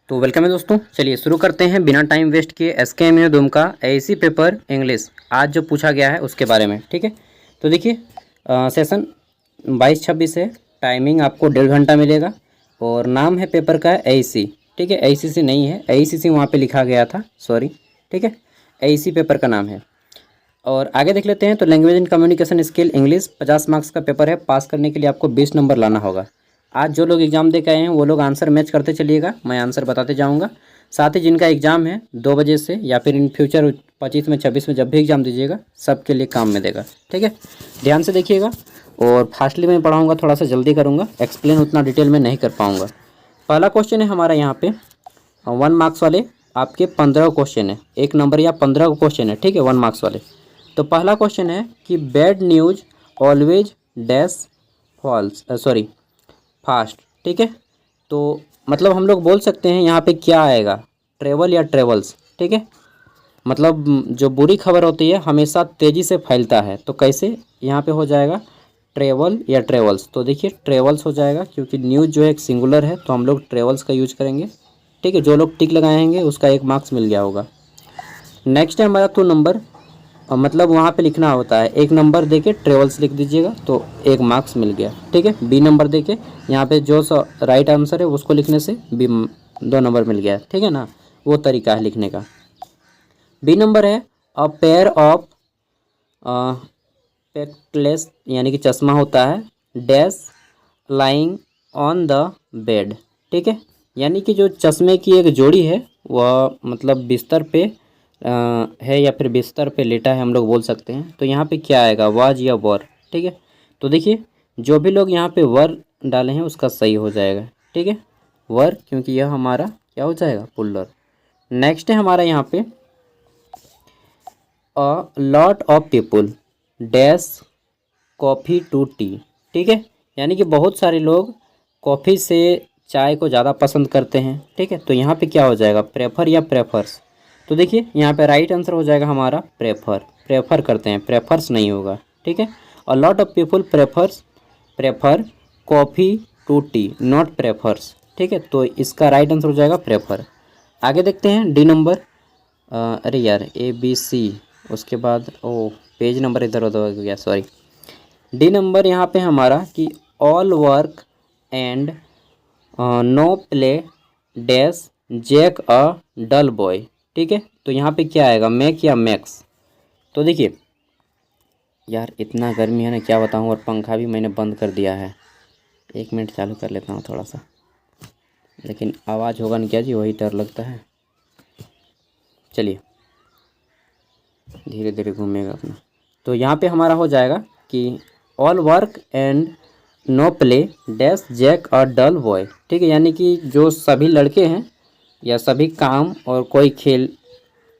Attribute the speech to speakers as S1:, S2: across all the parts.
S1: तो वेलकम है दोस्तों, चलिए शुरू करते हैं बिना टाइम वेस्ट किए SK Dumka AC paper English आज जो पूछा गया है उसके बारे में। ठीक है, तो देखिए सेशन 22-26 है। टाइमिंग आपको 1.5 घंटा मिलेगा और नाम है पेपर का एसी। ठीक है, एसीसी नहीं है, एसीसी वहाँ पे लिखा गया था, सॉरी। ठीक है, एसी पेपर का नाम है। और आगे देख लेते हैं। तो language and communication skill English 50 marks का पेपर है। पास करने के लिए आपको 20 नंबर लाना होगा। आज जो लोग एग्ज़ाम दे के आए हैं वो लोग आंसर मैच करते चलिएगा, मैं आंसर बताते जाऊंगा। साथ ही जिनका एग्ज़ाम है 2 बजे से या फिर इन फ्यूचर 25 में 26 में जब भी एग्ज़ाम दीजिएगा सबके लिए काम में देगा। ठीक है, ध्यान से देखिएगा और फास्टली मैं पढ़ाऊँगा, थोड़ा सा जल्दी करूँगा, एक्सप्लेन उतना डिटेल में नहीं कर पाऊँगा। पहला क्वेश्चन है हमारा यहाँ पे 1 मार्क्स वाले आपके 15 क्वेश्चन है, 1 नंबर या 15 क्वेश्चन है। ठीक है, 1 मार्क्स वाले। तो पहला क्वेश्चन है कि bad news always dash falls fast. ठीक है, तो मतलब हम लोग बोल सकते हैं यहाँ पे क्या आएगा, ट्रेवल या ट्रेवल्स। ठीक है, मतलब जो बुरी खबर होती है हमेशा तेज़ी से फैलता है, तो कैसे यहाँ पे हो जाएगा ट्रेवल या ट्रेवल्स। तो देखिए ट्रेवल्स हो जाएगा क्योंकि न्यूज़ जो है एक सिंगुलर है, तो हम लोग ट्रेवल्स का यूज करेंगे। ठीक है, जो लोग टिक लगाएंगे उसका 1 मार्क्स मिल गया होगा। नेक्स्ट है हमारा 2 नंबर, मतलब वहाँ पे लिखना होता है 1 नंबर देके ट्रेवल्स लिख दीजिएगा तो 1 मार्क्स मिल गया। ठीक है, बी नंबर देके यहाँ पे जो राइट आंसर है उसको लिखने से बी 2 नंबर मिल गया। ठीक है ना, वो तरीका है लिखने का। बी नंबर है अ पेयर ऑफ स्पेक्टलेस, यानी कि चश्मा होता है, dash lying on the bed. ठीक है, यानी कि जो चश्मे की एक जोड़ी है वह मतलब बिस्तर पे है या फिर बिस्तर पे लेटा है, हम लोग बोल सकते हैं। तो यहाँ पे क्या आएगा, वाज या वर। ठीक है, तो देखिए जो भी लोग यहाँ पे वर डाले हैं उसका सही हो जाएगा। ठीक है, वर, क्योंकि यह हमारा क्या हो जाएगा, पुल्लर। नेक्स्ट है हमारा यहाँ पे a lot of people dash coffee to tea. ठीक है, यानी कि बहुत सारे लोग कॉफ़ी से चाय को ज़्यादा पसंद करते हैं। ठीक है, तो यहाँ पे क्या हो जाएगा, प्रेफर या प्रेफर्स। तो देखिए यहाँ पे राइट आंसर हो जाएगा हमारा प्रेफर, प्रेफर करते हैं, प्रेफर्स नहीं होगा। ठीक है, a lot of people prefer coffee to tea, not prefers. ठीक है, तो इसका राइट आंसर हो जाएगा प्रेफर। आगे देखते हैं डी नंबर। अरे यार ABC, उसके बाद पेज नंबर इधर उधर हो गया, सॉरी। डी नंबर यहाँ पे हमारा कि all work and no play dash Jack a dull boy. ठीक है, तो यहाँ पे क्या आएगा, मैक या मैक्स। तो देखिए यार इतना गर्मी है ना, क्या बताऊँ, और पंखा भी मैंने बंद कर दिया है। 1 मिनट चालू कर लेता हूँ थोड़ा सा, लेकिन आवाज़ होगा नहीं क्या जी, वही डर लगता है। चलिए धीरे धीरे घूमेगा अपना। तो यहाँ पे हमारा हो जाएगा कि all work and no play dash Jack और डल बॉय। ठीक है, यानी कि जो सभी लड़के हैं या सभी काम और कोई खेल,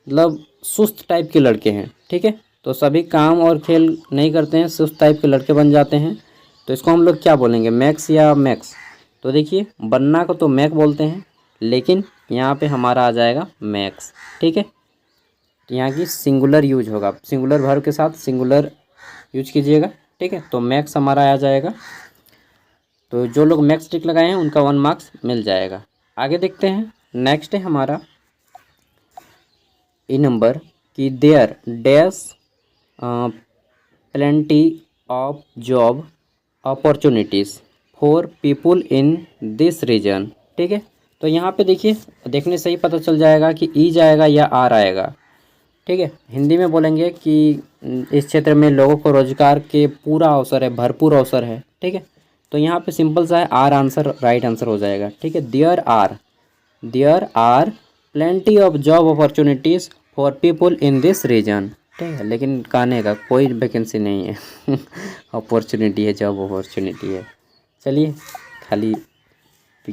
S1: मतलब सुस्त टाइप के लड़के हैं। ठीक है, तो सभी काम और खेल नहीं करते हैं, सुस्त टाइप के लड़के बन जाते हैं। तो इसको हम लोग क्या बोलेंगे, मैक्स या मैक्स। तो देखिए बनना को तो मैक बोलते हैं, लेकिन यहाँ पे हमारा आ जाएगा मैक्स। ठीक है, यहाँ की सिंगुलर यूज होगा, सिंगुलर वर्ब के साथ सिंगुलर यूज कीजिएगा। ठीक है, तो मैक्स हमारा आ जाएगा। तो जो लोग मैक्स टिक लगाए हैं उनका 1 मार्क्स मिल जाएगा। आगे देखते हैं। नेक्स्ट है हमारा ई नंबर कि there dash plenty of job opportunities for people in this region. ठीक है, तो यहाँ पे देखिए देखने से ही पता चल जाएगा कि ई जाएगा या आर आएगा। ठीक है, हिंदी में बोलेंगे कि इस क्षेत्र में लोगों को रोजगार के पूरा अवसर है, भरपूर अवसर है। ठीक है, तो यहाँ पे सिंपल सा है, आर आंसर राइट आंसर हो जाएगा। ठीक है, there are plenty of job opportunities for people in this region. ठीक है, लेकिन कहने का कोई वैकेंसी नहीं है अपॉर्चुनिटी है, जॉब अपॉर्चुनिटी है। चलिए, खाली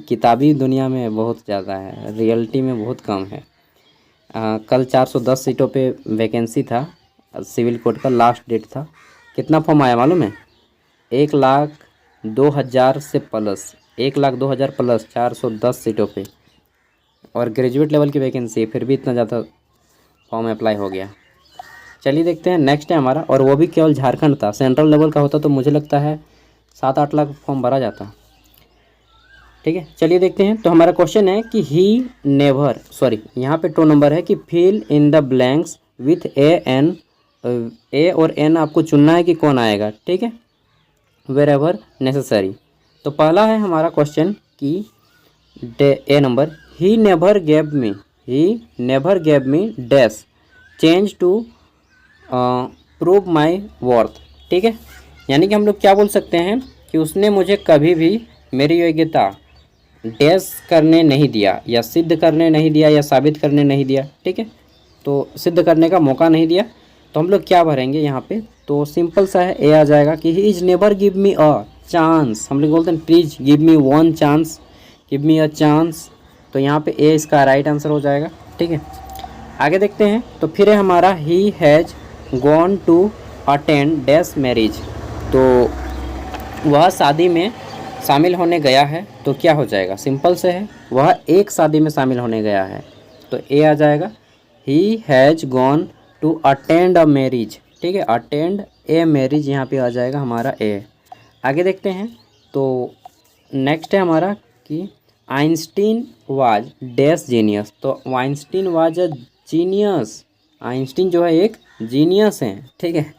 S1: किताबी दुनिया में बहुत ज़्यादा है, रियलिटी में बहुत कम है। कल 410 सीटों पे वैकेंसी था, सिविल कोड का लास्ट डेट था। कितना फॉर्म आया मालूम है, 1,02,000 से प्लस, 1,02,000 प्लस 410 सीटों पे, और ग्रेजुएट लेवल की वैकेंसी है, फिर भी इतना ज़्यादा फॉर्म अप्लाई हो गया। चलिए देखते हैं। नेक्स्ट है हमारा, और वो भी केवल झारखंड था, सेंट्रल लेवल का होता तो मुझे लगता है 7-8 लाख फॉर्म भरा जाता। ठीक है, चलिए देखते हैं। तो हमारा क्वेश्चन है कि ही नेवर, सॉरी यहाँ पे 2 नंबर है कि fill in the blanks with a an, a और एन आपको चुनना है कि कौन आएगा। ठीक है, वेर एवर नेसेसरी। तो पहला है हमारा क्वेश्चन कि a number, he never gave me dash chance to prove my worth. ठीक है, यानी कि हम लोग क्या बोल सकते हैं कि उसने मुझे कभी भी मेरी योग्यता डैश करने नहीं दिया, या सिद्ध करने नहीं दिया, या साबित करने नहीं दिया। ठीक है, तो सिद्ध करने का मौका नहीं दिया। तो हम लोग क्या भरेंगे यहाँ पे, तो सिंपल सा है, ए आ जाएगा कि he is never give me a chance. हम लोग बोलते हैं please give me one chance, give me a chance. तो यहाँ पे ए इसका राइट आंसर हो जाएगा। ठीक है, आगे देखते हैं। तो फिर है हमारा he has gone to attend dash marriage. तो वह शादी में शामिल होने गया है। तो क्या हो जाएगा, सिंपल से है, वह एक शादी में शामिल होने गया है। तो ए आ जाएगा, he has gone to attend a marriage. ठीक है, अटेंड ए मैरिज यहाँ पे आ जाएगा हमारा ए। आगे देखते हैं। तो नेक्स्ट है हमारा कि आइंस्टीन वाज डैश जीनियस। तो Einstein was a genius. Einstein जो है एक जीनियस हैं। ठीक है,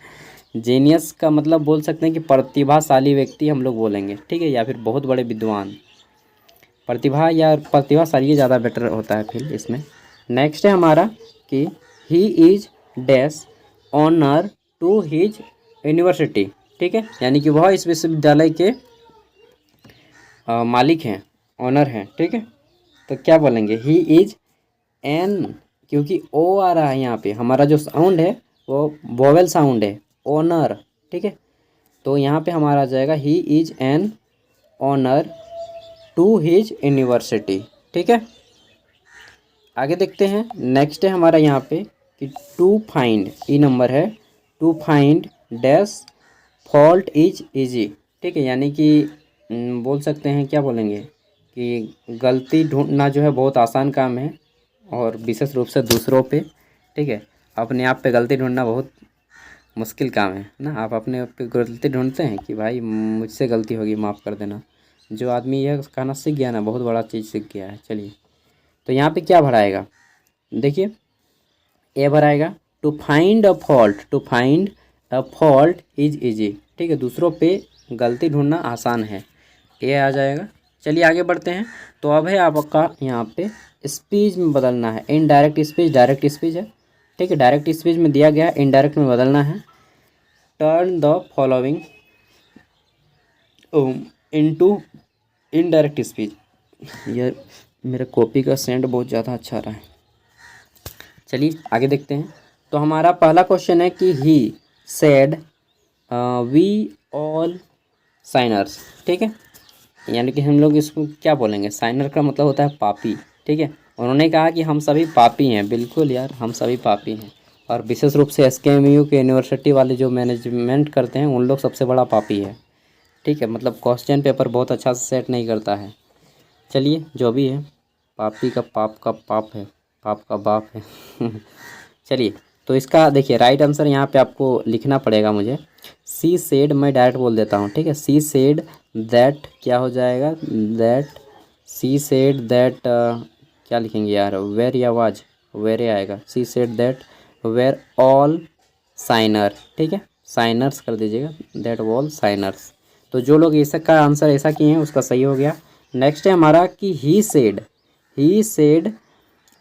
S1: जीनियस का मतलब बोल सकते हैं कि प्रतिभाशाली व्यक्ति हम लोग बोलेंगे। ठीक है, या फिर बहुत बड़े विद्वान। प्रतिभा या प्रतिभाशाली ज़्यादा बेटर होता है फिर इसमें। नेक्स्ट है हमारा कि he is dash honour to his university. ठीक है, यानी कि वह इस विश्वविद्यालय के मालिक हैं, ऑनर हैं। ठीक है, तो क्या बोलेंगे, ही इज़ एन, क्योंकि ओ आ रहा है यहाँ पे, हमारा जो साउंड है वो वोवेल साउंड है, ऑनर। ठीक है, तो यहाँ पे हमारा आ जाएगा he is an honour to his university. ठीक है, आगे देखते हैं। नेक्स्ट है हमारा यहाँ पे कि टू फाइंड, ई नंबर है, to find dash fault is easy. ठीक है, यानी कि बोल सकते हैं, क्या बोलेंगे कि गलती ढूंढना जो है बहुत आसान काम है, और विशेष रूप से दूसरों पे। ठीक है, अपने आप पे गलती ढूंढना बहुत मुश्किल काम है ना। आप अपने आप पे गलती ढूंढते हैं कि भाई मुझसे गलती होगी, माफ़ कर देना। जो आदमी यह कहना सीख गया ना, बहुत बड़ा चीज़ सीख गया है। चलिए, तो यहाँ पे क्या भराएगा, देखिए ए भराएगा, to find a fault is easy. ठीक है, दूसरों पे गलती ढूंढना आसान है, ए आ जाएगा। चलिए आगे बढ़ते हैं। तो अब है आपका यहाँ पे स्पीच में बदलना है, इनडायरेक्ट स्पीच डायरेक्ट स्पीच है। ठीक है, डायरेक्ट स्पीच में दिया गया, इनडायरेक्ट में बदलना है। Turn the following into indirect speech. यार मेरे कॉपी का सेंड बहुत ज़्यादा अच्छा रहा है। चलिए आगे देखते हैं। तो हमारा पहला क्वेश्चन है कि ही सेड वी ऑल साइनर्स। ठीक है, यानी कि हम लोग इसको क्या बोलेंगे, साइनर का मतलब होता है पापी। ठीक है, उन्होंने कहा कि हम सभी पापी हैं। बिल्कुल यार, हम सभी पापी हैं, और विशेष रूप से SKMU के यूनिवर्सिटी वाले जो मैनेजमेंट करते हैं उन लोग सबसे बड़ा पापी है। ठीक है, मतलब क्वेश्चन पेपर बहुत अच्छा से सेट नहीं करता है। चलिए, जो भी है, पापी का पाप है, पाप का बाप है। चलिए, तो इसका देखिए राइट आंसर यहाँ पे आपको लिखना पड़ेगा मुझे। सी सेड, मैं डायरेक्ट बोल देता हूँ। ठीक है, सी सेड दैट, क्या हो जाएगा, दैट, सी सेड दैट, क्या लिखेंगे यार, वेर या वाज, वेरे आएगा। She said that were all signer. ठीक है, साइनर्स कर दीजिएगा, दैट ऑल साइनर्स। तो जो लोग इसका आंसर ऐसा किए हैं उसका सही हो गया। नेक्स्ट है हमारा कि he said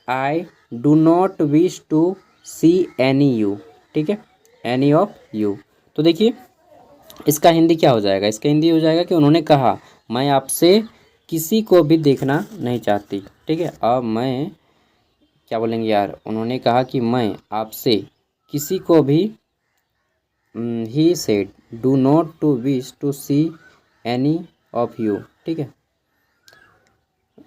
S1: I do not wish to see any you. ठीक है, एनी ऑफ यू। तो देखिए इसका हिंदी क्या हो जाएगा, इसका हिंदी हो जाएगा कि उन्होंने कहा मैं आपसे किसी को भी देखना नहीं चाहती। ठीक है, अब मैं क्या बोलेंगे यार, उन्होंने कहा कि मैं आपसे किसी को भी, he said do not to wish to see any of you. ठीक है,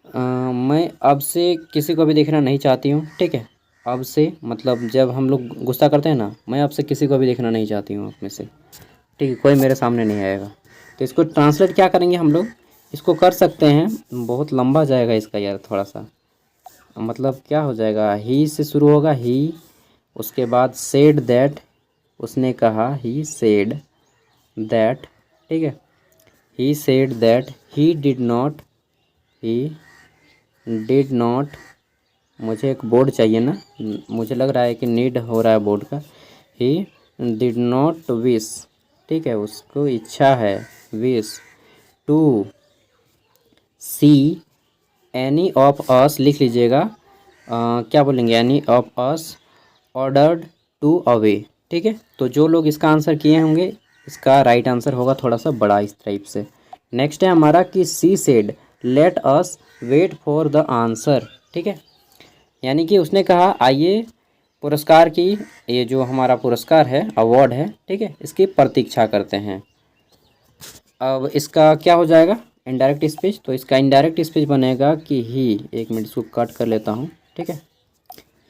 S1: मैं अब से किसी को भी देखना नहीं चाहती हूँ। ठीक है, अब से मतलब जब हम लोग गुस्सा करते हैं ना, मैं अब से किसी को भी देखना नहीं चाहती हूँ आप में से। ठीक है, कोई मेरे सामने नहीं आएगा। तो इसको ट्रांसलेट क्या करेंगे हम लोग, इसको कर सकते हैं, बहुत लंबा जाएगा इसका यार, थोड़ा सा मतलब क्या हो जाएगा, ही से शुरू होगा, ही, उसके बाद सेड दैट, उसने कहा, ही सेड दैट। ठीक है, he said that he did not he did not, मुझे एक बोर्ड चाहिए ना, मुझे लग रहा है कि नीड हो रहा है बोर्ड का। ही डिड नॉट विश, ठीक है, उसको इच्छा है, wish to see any of us, लिख लीजिएगा, क्या बोलेंगे, any of us ordered to away, ठीक है। तो जो लोग इसका आंसर किए होंगे, इसका राइट आंसर होगा थोड़ा सा बड़ा इस टाइप से। नेक्स्ट है हमारा कि she said let us wait for the answer, ठीक है, यानी कि उसने कहा आइए पुरस्कार की, ये जो हमारा पुरस्कार है, अवार्ड है, ठीक है, इसकी प्रतीक्षा करते हैं। अब इसका क्या हो जाएगा, इनडायरेक्ट स्पीच। तो इसका इनडायरेक्ट स्पीच बनेगा कि ही, एक मिनट इसको कट कर लेता हूँ, ठीक है,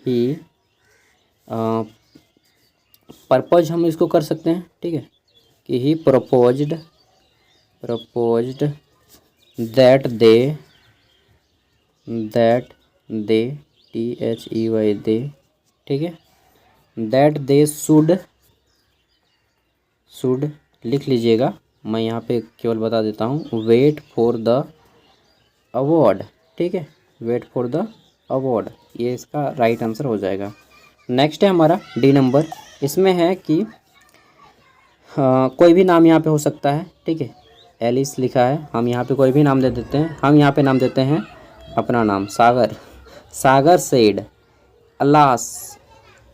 S1: ही पर्पज हम इसको कर सकते हैं, ठीक है, कि ही प्रपोज्ड दैट दे THEY दे, ठीक है, दैट दे शुड लिख लीजिएगा, मैं यहाँ पे केवल बता देता हूँ, वेट फॉर द अवार्ड, ठीक है, वेट फॉर द अवार्ड, ये इसका राइट आंसर हो जाएगा। नेक्स्ट है हमारा डी नंबर, इसमें है कि कोई भी नाम यहाँ पे हो सकता है, ठीक है, एलिस लिखा है, हम यहाँ पे कोई भी नाम दे देते हैं, हम यहाँ पे नाम देते हैं अपना नाम, Sagar said alas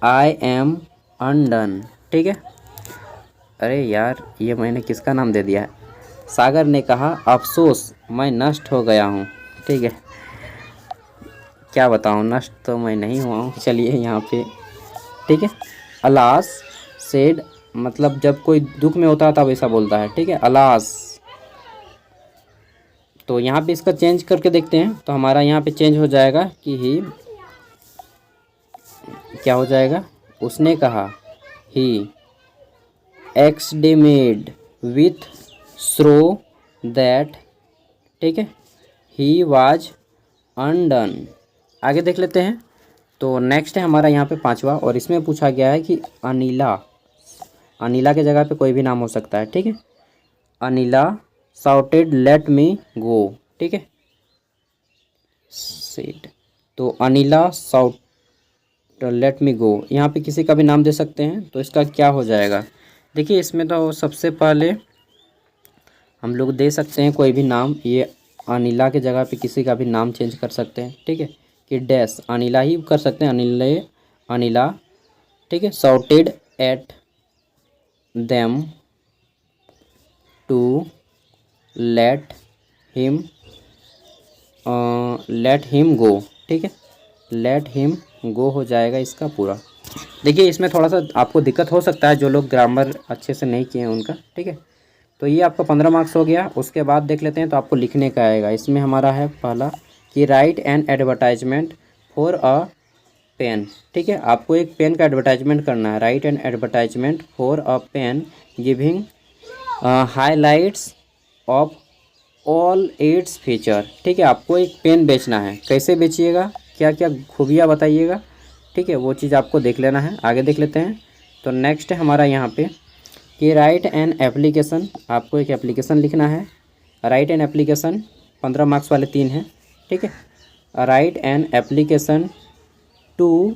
S1: I am undone, ठीक है, अरे यार ये मैंने किसका नाम दे दिया है, सागर ने कहा अफसोस मैं नष्ट हो गया हूँ, ठीक है, क्या बताऊँ, नष्ट तो मैं नहीं हुआ हूँ, चलिए यहाँ पे, ठीक है, अलास सेड मतलब जब कोई दुख में होता है तब ऐसा बोलता है, ठीक है, अलास। तो यहाँ पे इसका चेंज करके देखते हैं, तो हमारा यहाँ पे चेंज हो जाएगा कि ही, क्या हो जाएगा, उसने कहा, ही एक्सडेमेड विथ स्रो दैट, ठीक है, ही वाज अनडन। आगे देख लेते हैं। तो नेक्स्ट है हमारा यहाँ पे पांचवा, और इसमें पूछा गया है कि अनिला के जगह पे कोई भी नाम हो सकता है, ठीक है, अनिला शाउटेड लेट मी गो, ठीक है, सेड, तो अनिला शाउट लेट मी गो, यहाँ पे किसी का भी नाम दे सकते हैं, तो इसका क्या हो जाएगा, देखिए इसमें तो सबसे पहले हम लोग दे सकते हैं कोई भी नाम, ये अनिला के जगह पे किसी का भी नाम चेंज कर सकते हैं, ठीक है, कि डैश अनिला ही कर सकते हैं, अनिला, ठीक है, shouted at them to let him go, ठीक है, लेट हिम गो हो जाएगा इसका पूरा। देखिए इसमें थोड़ा सा आपको दिक्कत हो सकता है, जो लोग ग्रामर अच्छे से नहीं किए हैं उनका, ठीक है। तो ये आपका 15 मार्क्स हो गया। उसके बाद देख लेते हैं, तो आपको लिखने का आएगा, इसमें हमारा है पहला कि write an advertisement for a pen, ठीक है, आपको एक पेन का एडवर्टाइजमेंट करना है, write an advertisement for a pen giving highlights of all its feature, ठीक है, आपको एक पेन बेचना है, कैसे बेचिएगा, क्या क्या खूबियाँ बताइएगा, ठीक है, वो चीज़ आपको देख लेना है। आगे देख लेते हैं। तो नेक्स्ट है हमारा यहाँ पे कि राइट एन एप्लीकेशन, आपको एक एप्लीकेशन लिखना है, राइट एन एप्लीकेशन, 15 मार्क्स वाले 3 हैं, ठीक है, write an application to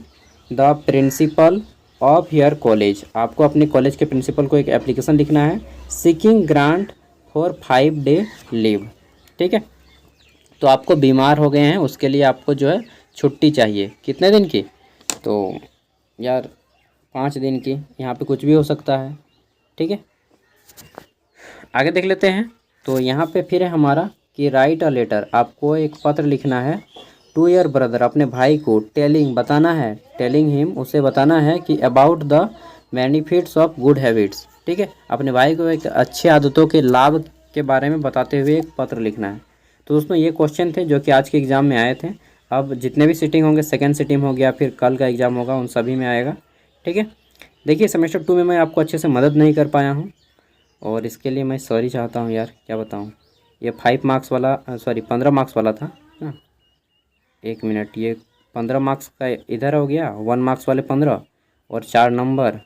S1: the principal of your college, आपको अपने कॉलेज के प्रिंसिपल को एक एप्लीकेशन लिखना है, seeking grant for 5 day leave, ठीक है, तो आपको बीमार हो गए हैं, उसके लिए आपको जो है छुट्टी चाहिए, कितने दिन की, तो यार 5 दिन की, यहाँ पे कुछ भी हो सकता है, ठीक है। आगे देख लेते हैं। तो यहाँ पे फिर है हमारा कि राइट अ लेटर, आपको एक पत्र लिखना है टू योर ब्रदर, अपने भाई को, टेलिंग हिम, उसे बताना है कि about the benefits of good habits, ठीक है, अपने भाई को एक अच्छी आदतों के लाभ के बारे में बताते हुए एक पत्र लिखना है। तो उसमें ये क्वेश्चन थे जो कि आज के एग्ज़ाम में आए थे। अब जितने भी सिटिंग होंगे, सेकेंड सिटिंग हो गया, फिर कल का एग्ज़ाम होगा, उन सभी में आएगा, ठीक है। देखिए सेमेस्टर 2 में मैं आपको अच्छे से मदद नहीं कर पाया हूँ, और इसके लिए मैं सॉरी चाहता हूँ यार, क्या बताऊँ, ये 5 मार्क्स वाला 15 मार्क्स वाला था ना, 1 मिनट, ये 15 मार्क्स का इधर हो गया, 1 मार्क्स वाले 15 और 4 नंबर,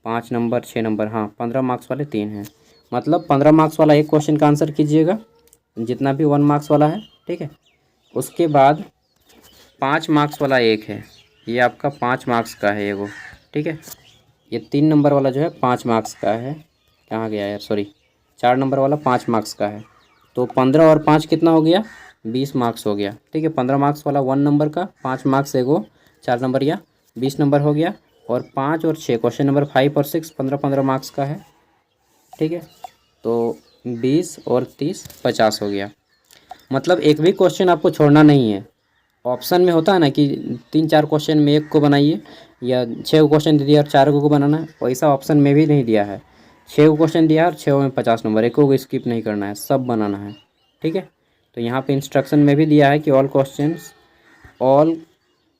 S1: 5 नंबर, 6 नंबर, हाँ 15 मार्क्स वाले 3 हैं, मतलब 15 मार्क्स वाला एक क्वेश्चन का आंसर कीजिएगा, जितना भी 1 मार्क्स वाला है, ठीक है, उसके बाद 5 मार्क्स वाला एक है, ये आपका 5 मार्क्स का है एगो, ठीक है। ये 3 नंबर वाला जो है 5 मार्क्स का है, कहाँ गया यार, सॉरी 4 नंबर वाला 5 मार्क्स का है। तो 15 और 5 कितना हो गया, 20 मार्क्स हो गया, ठीक है। 15 मार्क्स वाला 1 नंबर का, 5 मार्क्स एगो 4 नंबर या 20 नंबर हो गया। और 5 और 6 क्वेश्चन नंबर 5 और 6 15-15 मार्क्स का है, ठीक है। तो 20 और 30 50 हो गया। मतलब एक भी क्वेश्चन आपको छोड़ना नहीं है। ऑप्शन में होता है ना कि 3-4 क्वेश्चन में एक को बनाइए, या 6 क्वेश्चन दे दिया और 4 को बनाना है, वैसा ऑप्शन में भी नहीं दिया है। 6 क्वेश्चन दिया है और 6 में 50 नंबर, एक को स्किप नहीं करना है, सब बनाना है, ठीक है। तो यहाँ पे इंस्ट्रक्शन में भी दिया है कि ऑल क्वेश्चंस ऑल,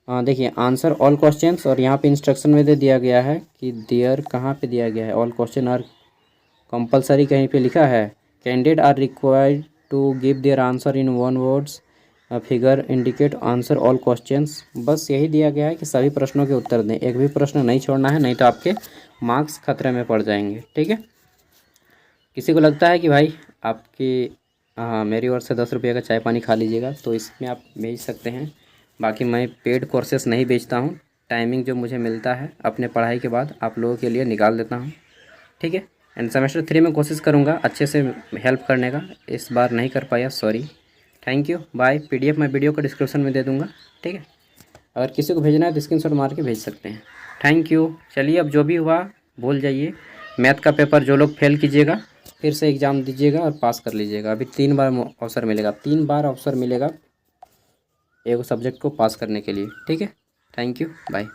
S1: देखिए आंसर ऑल क्वेश्चंस, और यहाँ पे इंस्ट्रक्शन में दे दिया गया है कि देयर कहाँ पे दिया गया है, ऑल क्वेश्चन आर कंपलसरी कहीं पे लिखा है, candidate are required to give their answer in 1 words, figure indicate answer all questions. बस यही दिया गया है कि सभी प्रश्नों के उत्तर दें, एक भी प्रश्न नहीं छोड़ना है, नहीं तो आपके मार्क्स खतरे में पड़ जाएंगे, ठीक है। किसी को लगता है कि भाई आपकी, हाँ मेरी ओर से 10 रुपये का चाय पानी खा लीजिएगा, तो इसमें आप भेज सकते हैं। बाकी मैं पेड कोर्सेस नहीं बेचता हूँ, टाइमिंग जो मुझे मिलता है अपने पढ़ाई के बाद आप लोगों के लिए निकाल देता हूँ, ठीक है। एंड सेमेस्टर 3 में कोशिश करूँगा अच्छे से हेल्प करने का, इस बार नहीं कर पाया, sorry. Thank you, bye. PDF मैं वीडियो को डिस्क्रिप्शन में दे दूँगा, ठीक है। अगर किसी को भेजना है तो स्क्रीनशॉट मार के भेज सकते हैं। Thank you. चलिए, अब जो भी हुआ भूल जाइए। मैथ का पेपर जो लोग फेल कीजिएगा, फिर से एग्ज़ाम दीजिएगा और पास कर लीजिएगा। अभी 3 बार अवसर मिलेगा, 3 बार अवसर मिलेगा एक सब्जेक्ट को पास करने के लिए, ठीक है। Thank you, bye.